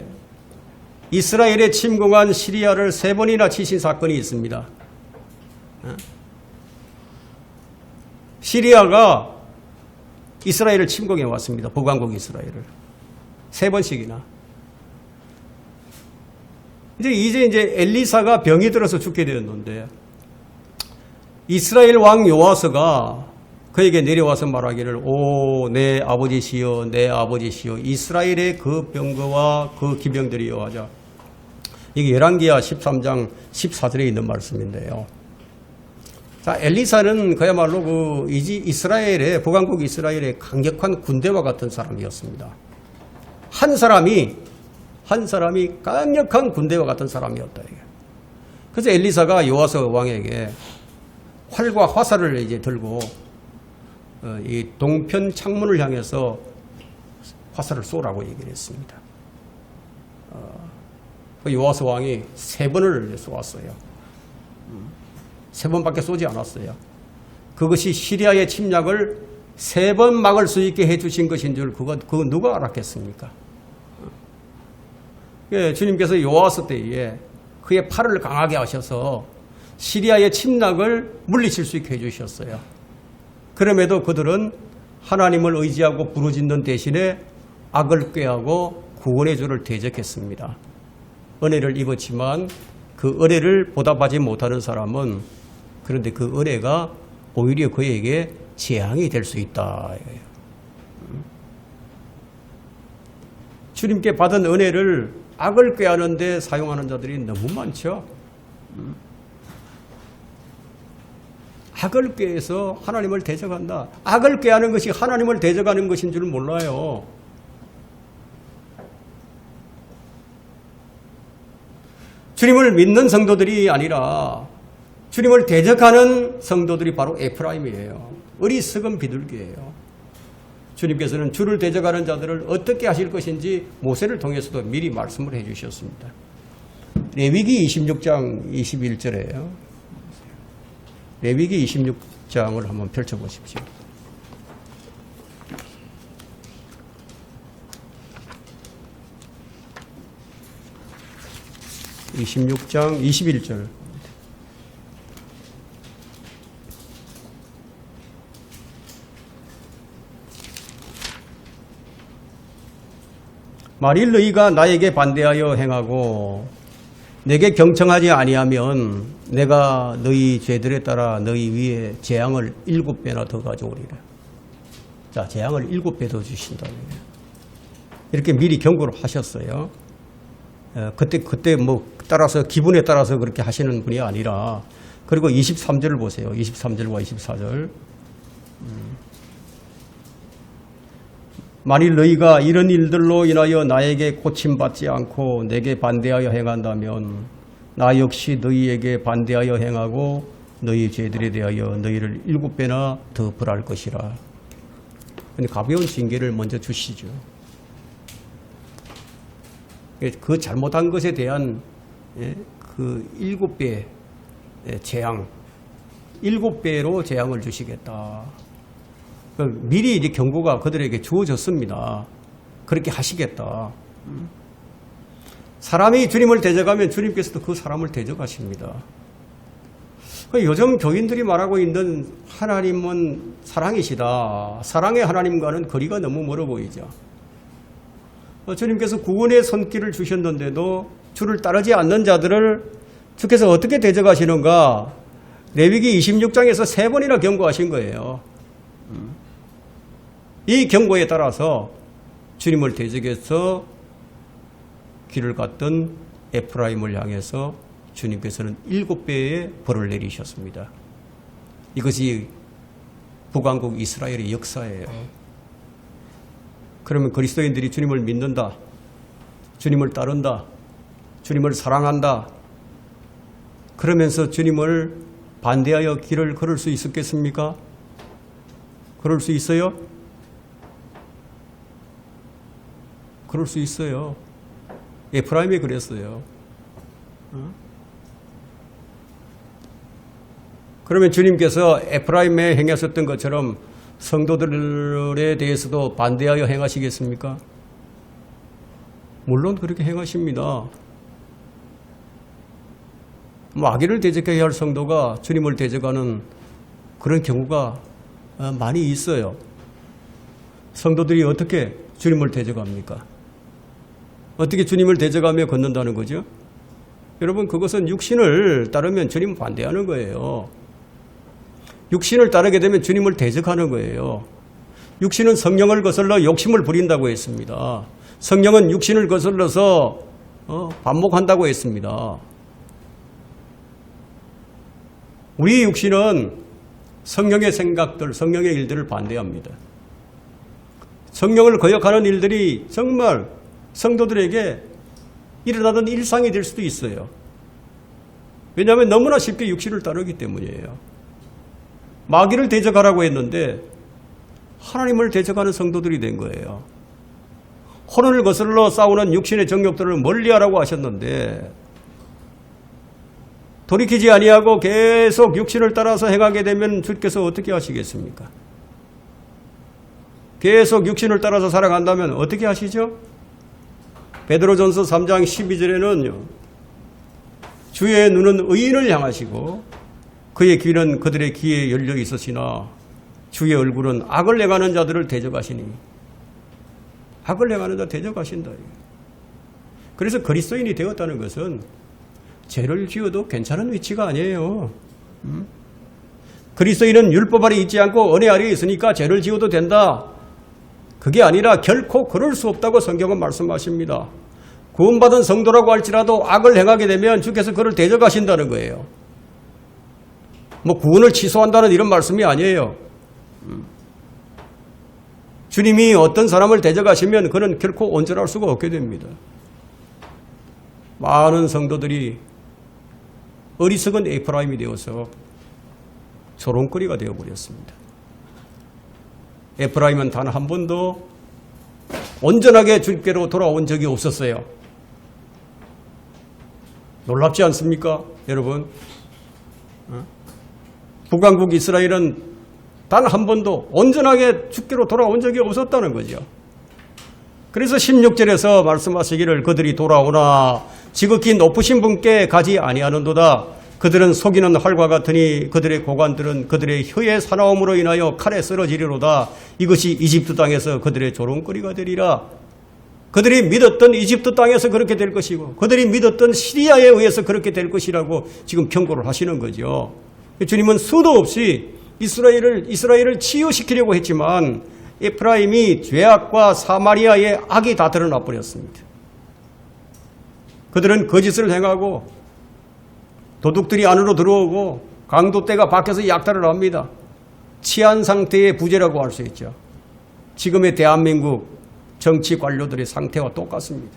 이스라엘에 침공한 시리아를 3번이나 치신 사건이 있습니다. 시리아가 이스라엘을 침공해 왔습니다. 북왕국 이스라엘을 3번씩이나. 이제 엘리사가 병이 들어서 죽게 되었는데 이스라엘 왕 요아스가 그에게 내려와서 말하기를 오 내 아버지시여 내 아버지시여 이스라엘의 그 병거와 그 기병들이여 하자. 이게 열왕기하 13장 14절에 있는 말씀인데요. 자, 엘리사는 그야말로 그 이스라엘의 북왕국 이스라엘의 강력한 군대와 같은 사람이었습니다. 한 사람이 강력한 군대와 같은 사람이었다. 그래서 엘리사가 요아스 왕에게 활과 화살을 이제 들고 이 동편 창문을 향해서 화살을 쏘라고 얘기를 했습니다. 요아스 왕이 3번을 쏘았어요. 3번밖에 쏘지 않았어요. 그것이 시리아의 침략을 3번 막을 수 있게 해주신 것인 줄 그거 누가 알았겠습니까? 주님께서 요아스 때에 그의 팔을 강하게 하셔서 시리아의 침략을 물리칠 수 있게 해주셨어요. 그럼에도 그들은 하나님을 의지하고 부르짖는 대신에 악을 꾀하고 구원의 주를 대적했습니다. 은혜를 입었지만 그 은혜를 보답하지 못하는 사람은 그런데 그 은혜가 오히려 그에게 재앙이 될 수 있다. 주님께 받은 은혜를 악을 꾀하는 데 사용하는 자들이 너무 많죠. 악을 꾀해서 하나님을 대적한다. 악을 꾀하는 것이 하나님을 대적하는 것인 줄 몰라요. 주님을 믿는 성도들이 아니라 주님을 대적하는 성도들이 바로 에프라임이에요. 어리석은 비둘기예요. 주님께서는 주를 대적하는 자들을 어떻게 하실 것인지 모세를 통해서도 미리 말씀을 해주셨습니다. 레위기 26장 21절에요. 레위기 26장을 한번 펼쳐보십시오. (26장 21절) 만일 너희가 나에게 반대하여 행하고 내게 경청하지 아니하면 내가 너희 죄들에 따라 너희 위에 재앙을 7배나 더 가져오리라. 자, 재앙을 7배 더 주신다. 이렇게 미리 경고를 하셨어요. 그때 뭐 따라서 기분에 따라서 그렇게 하시는 분이 아니라. 그리고 23절을 보세요. 23절과 24절. 만일 너희가 이런 일들로 인하여 나에게 고침받지 않고 내게 반대하여 행한다면 나 역시 너희에게 반대하여 행하고 너희 죄들에 대하여 너희를 7배나 더 벌할 것이라. 근데 가벼운 징계를 먼저 주시죠. 그 잘못한 것에 대한 그 7배 재앙, 7배로 재앙을 주시겠다. 미리 이제 경고가 그들에게 주어졌습니다. 그렇게 하시겠다. 사람이 주님을 대적하면 주님께서도 그 사람을 대적하십니다. 요즘 교인들이 말하고 있는 하나님은 사랑이시다. 사랑의 하나님과는 거리가 너무 멀어 보이죠. 주님께서 구원의 손길을 주셨는데도 주를 따르지 않는 자들을 주께서 어떻게 대적하시는가? 레위기 26장에서 3번이나 경고하신 거예요. 이 경고에 따라서 주님을 대적해서 길을 갔던 에프라임을 향해서 주님께서는 7배의 벌을 내리셨습니다. 이것이 북왕국 이스라엘의 역사예요. 그러면 그리스도인들이 주님을 믿는다, 주님을 따른다, 주님을 사랑한다, 그러면서 주님을 반대하여 길을 걸을 수 있었겠습니까? 그럴 수 있어요? 그럴 수 있어요. 에프라임이 그랬어요. 그러면 주님께서 에프라임에 행하셨던 것처럼 성도들에 대해서도 반대하여 행하시겠습니까? 물론 그렇게 행하십니다. 마귀를 대적해야 할 성도가 주님을 대적하는 그런 경우가 많이 있어요. 성도들이 어떻게 주님을 대적합니까? 어떻게 주님을 대적하며 걷는다는 거죠? 여러분, 그것은 육신을 따르면 주님 반대하는 거예요. 육신을 따르게 되면 주님을 대적하는 거예요. 육신은 성령을 거슬러 욕심을 부린다고 했습니다. 성령은 육신을 거슬러서 반목한다고 했습니다. 우리 육신은 성령의 생각들, 성령의 일들을 반대합니다. 성령을 거역하는 일들이 정말 성도들에게 일어나던 일상이 될 수도 있어요. 왜냐하면 너무나 쉽게 육신을 따르기 때문이에요. 마귀를 대적하라고 했는데 하나님을 대적하는 성도들이 된 거예요. 혼을 거슬러 싸우는 육신의 정욕들을 멀리하라고 하셨는데 돌이키지 아니하고 계속 육신을 따라서 행하게 되면 주께서 어떻게 하시겠습니까? 계속 육신을 따라서 살아간다면 어떻게 하시죠? 베드로전서 3장 12절에는요. 주의 눈은 의인을 향하시고 그의 귀는 그들의 귀에 열려 있으시나 주의 얼굴은 악을 행하는 자들을 대적하시니 악을 행하는 자 대적하신다. 그래서 그리스도인이 되었다는 것은 죄를 지어도 괜찮은 위치가 아니에요. 그리스도인은 율법 아래 있지 않고 은혜 아래에 있으니까 죄를 지어도 된다. 그게 아니라 결코 그럴 수 없다고 성경은 말씀하십니다. 구원받은 성도라고 할지라도 악을 행하게 되면 주께서 그를 대적하신다는 거예요. 뭐 구원을 취소한다는 이런 말씀이 아니에요. 주님이 어떤 사람을 대적하시면 그는 결코 온전할 수가 없게 됩니다. 많은 성도들이 어리석은 에프라임이 되어서 조롱거리가 되어버렸습니다. 에프라임은 단 한 번도 온전하게 주께로 돌아온 적이 없었어요. 놀랍지 않습니까, 여러분? 북왕국 이스라엘은 단 한 번도 온전하게 주께로 돌아온 적이 없었다는 거죠. 그래서 16절에서 말씀하시기를 그들이 돌아오나 지극히 높으신 분께 가지 아니하는도다. 그들은 속이는 활과 같으니 그들의 고관들은 그들의 혀의 사나움으로 인하여 칼에 쓰러지리로다. 이것이 이집트 땅에서 그들의 조롱거리가 되리라. 그들이 믿었던 이집트 땅에서 그렇게 될 것이고 그들이 믿었던 시리아에 의해서 그렇게 될 것이라고 지금 경고를 하시는 거죠. 주님은 수도 없이 이스라엘을 치유시키려고 했지만 에프라임이 죄악과 사마리아의 악이 다 드러나 버렸습니다. 그들은 거짓을 행하고 도둑들이 안으로 들어오고 강도떼가 밖에서 약탈을 합니다. 치안 상태의 부재라고 할 수 있죠. 지금의 대한민국 정치 관료들의 상태와 똑같습니다.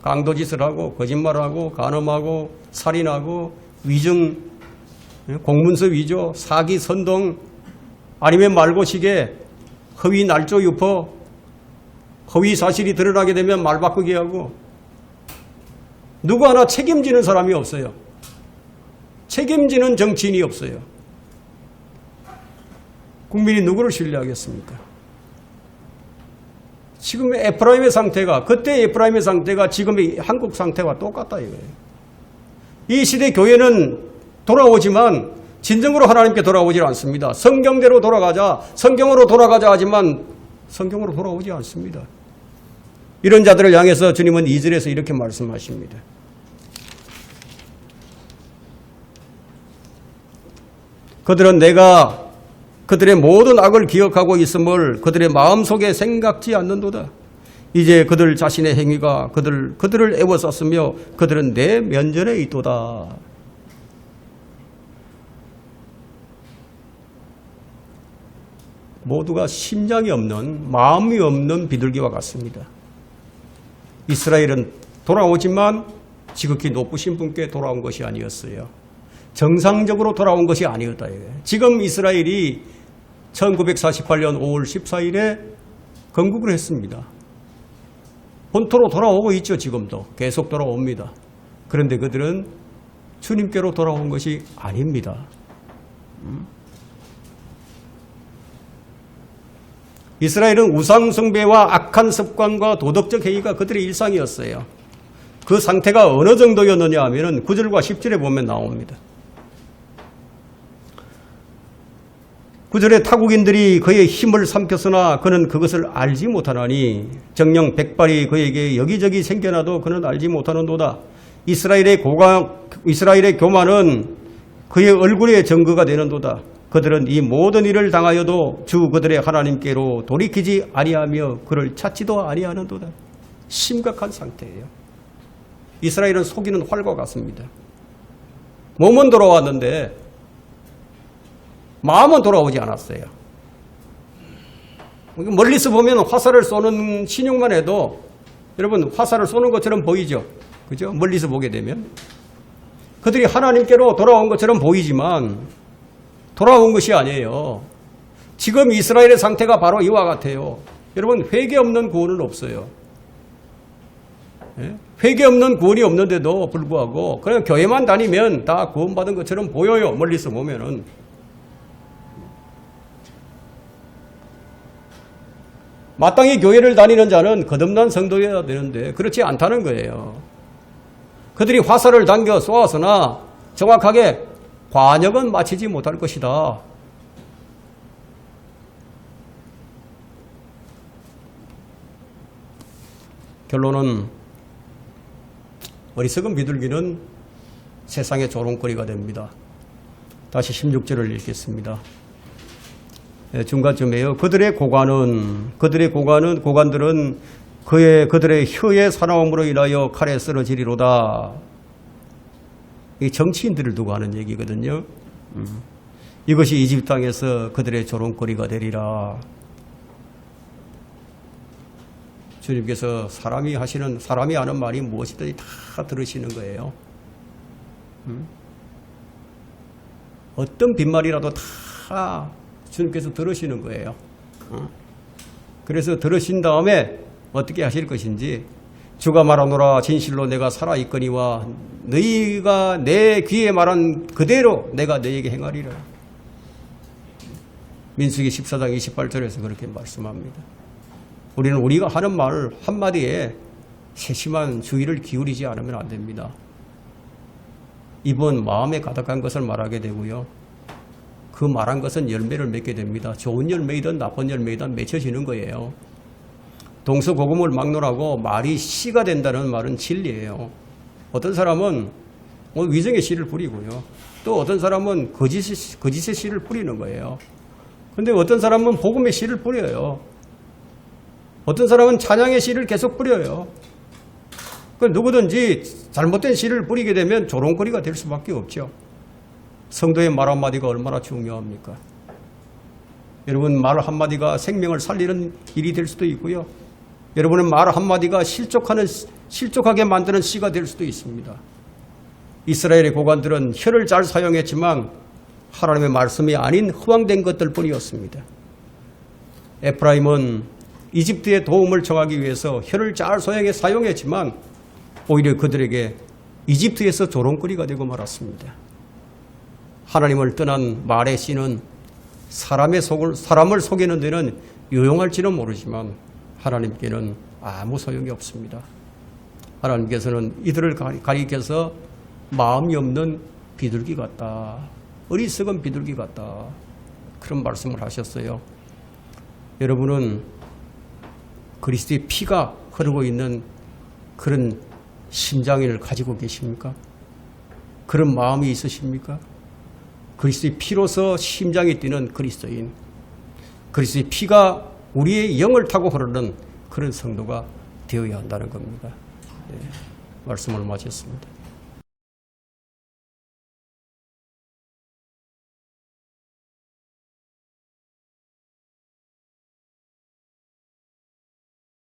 강도짓을 하고 거짓말하고 간음하고 살인하고 위증, 공문서 위조, 사기 선동, 아니면 말고식에 허위 날조 유포, 허위 사실이 드러나게 되면 말 바꾸게 하고 누구 하나 책임지는 사람이 없어요. 책임지는 정치인이 없어요. 국민이 누구를 신뢰하겠습니까? 지금 에프라임의 상태가, 그때 에프라임의 상태가 지금의 한국 상태와 똑같다 이거예요. 이 시대 교회는 돌아오지만 진정으로 하나님께 돌아오질 않습니다. 성경대로 돌아가자, 성경으로 돌아가자 하지만 성경으로 돌아오지 않습니다. 이런 자들을 향해서 주님은 2절에서 이렇게 말씀하십니다. 그들은 내가 그들의 모든 악을 기억하고 있음을 그들의 마음속에 생각지 않는도다. 이제 그들 자신의 행위가 그들을 애워쌌으며 그들은 내 면전에 있도다. 모두가 심장이 없는, 마음이 없는 비둘기와 같습니다. 이스라엘은 돌아오지만 지극히 높으신 분께 돌아온 것이 아니었어요. 정상적으로 돌아온 것이 아니었다. 지금 이스라엘이 1948년 5월 14일에 건국을 했습니다. 본토로 돌아오고 있죠. 지금도 계속 돌아옵니다. 그런데 그들은 주님께로 돌아온 것이 아닙니다. 이스라엘은 우상숭배와 악한 습관과 도덕적 행위가 그들의 일상이었어요. 그 상태가 어느 정도였느냐 하면 9절과 10절에 보면 나옵니다. 9절에 타국인들이 그의 힘을 삼켰으나 그는 그것을 알지 못하나니 정령 백발이 그에게 여기저기 생겨나도 그는 알지 못하는도다. 이스라엘의 교만은 그의 얼굴에 증거가 되는도다. 그들은 이 모든 일을 당하여도 주 그들의 하나님께로 돌이키지 아니하며 그를 찾지도 아니하는도다. 심각한 상태예요. 이스라엘은 속이는 활과 같습니다. 몸은 돌아왔는데 마음은 돌아오지 않았어요. 멀리서 보면 화살을 쏘는 신용만 해도 여러분 화살을 쏘는 것처럼 보이죠. 그죠? 멀리서 보게 되면 그들이 하나님께로 돌아온 것처럼 보이지만 돌아온 것이 아니에요. 지금 이스라엘의 상태가 바로 이와 같아요. 여러분 회개 없는 구원은 없어요. 회개 없는 구원이 없는데도 불구하고 그냥 교회만 다니면 다 구원받은 것처럼 보여요. 멀리서 보면은. 마땅히 교회를 다니는 자는 거듭난 성도여야 되는데 그렇지 않다는 거예요. 그들이 화살을 당겨 쏘았으나 정확하게 관역은 마치지 못할 것이다. 결론은 어리석은 비둘기는 세상의 조롱거리가 됩니다. 다시 16절을 읽겠습니다. 중간쯤에요. 그들의 고관들은 그들의 혀의 사나움으로 인하여 칼에 쓰러지리로다. 이 정치인들을 두고 하는 얘기거든요. 이것이 이집트 땅에서 그들의 조롱거리가 되리라. 주님께서 사람이 하는 말이 무엇이든지 다 들으시는 거예요. 어떤 빈말이라도 다 주님께서 들으시는 거예요. 그래서 들으신 다음에 어떻게 하실 것인지 주가 말하노라 진실로 내가 살아있거니와 너희가 내 귀에 말한 그대로 내가 너희에게 행하리라. 민수기 14장 28절에서 그렇게 말씀합니다. 우리는 우리가 하는 말 한마디에 세심한 주의를 기울이지 않으면 안 됩니다. 입은 마음에 가득한 것을 말하게 되고요. 그 말한 것은 열매를 맺게 됩니다. 좋은 열매이든 나쁜 열매이든 맺혀지는 거예요. 동서고금을 막론하고 말이 씨가 된다는 말은 진리예요. 어떤 사람은 위정의 씨를 뿌리고요. 또 어떤 사람은 거짓의 씨를 뿌리는 거예요. 그런데 어떤 사람은 복음의 씨를 뿌려요. 어떤 사람은 찬양의 씨를 계속 뿌려요. 누구든지 잘못된 씨를 뿌리게 되면 조롱거리가 될 수밖에 없죠. 성도의 말 한마디가 얼마나 중요합니까? 여러분 말 한마디가 생명을 살리는 일이 될 수도 있고요. 여러분의 말 한마디가 실족하게 만드는 씨가 될 수도 있습니다. 이스라엘의 고관들은 혀를 잘 사용했지만 하나님의 말씀이 아닌 허황된 것들 뿐이었습니다. 에프라임은 이집트의 도움을 청하기 위해서 혀를 잘 사용했지만 오히려 그들에게 이집트에서 조롱거리가 되고 말았습니다. 하나님을 떠난 말의 씨는 사람을 속이는 데는 유용할지는 모르지만 하나님께는 아무 소용이 없습니다. 하나님께서는 이들을 가리켜서 마음이 없는 비둘기 같다. 어리석은 비둘기 같다. 그런 말씀을 하셨어요. 여러분은 그리스도의 피가 흐르고 있는 그런 심장을 가지고 계십니까? 그런 마음이 있으십니까? 그리스도의 피로서 심장이 뛰는 그리스도인, 그리스도의 피가 우리의 영을 타고 흐르는 그런 성도가 되어야 한다는 겁니다. 네, 말씀을 마쳤습니다.